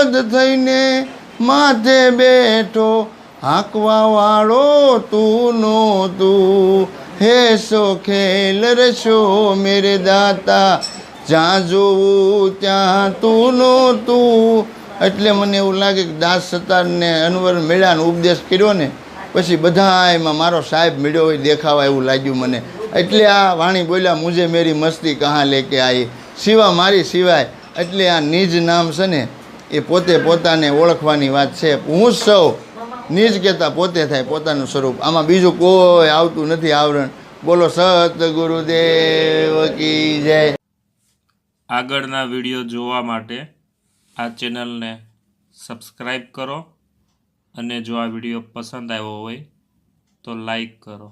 ક્રોધ થઈને માથે બેઠો, હાંકવા વાળો તું નો તું, હે સો ખેલ રશો મેરે દાતા, જ્યાં જોવું ત્યાં તું નો તું. એટલે મને એવું લાગે કે દાસ સતારને અનવર મેળાનો ઉપદેશ કર્યો ને પછી બધા એમાં મારો સાહેબ મળ્યો હોય દેખાવા એવું લાગ્યું મને. એટલે આ વાણી બોલ્યા, મુજે મેરી મસ્તી કहाँ લેકે આવી, સિવા મારી સિવાય. એટલે આ નિજ નામ છે ને એ પોતે પોતાને ઓળખવાની વાત છે. હું સૌ નિજ કહેતા પોતે થાય પોતાનું સ્વરૂપ, આમાં બીજું કોઈ આવતું નથી આવરણ. બોલો સતગુરુદેવ કી જય. આગળના વિડીયો જોવા માટે આ ચેનલને સબસ્ક્રાઈબ કરો અને જો આ વિડીયો પસંદ આવ્યો હોય તો લાઈક કરો.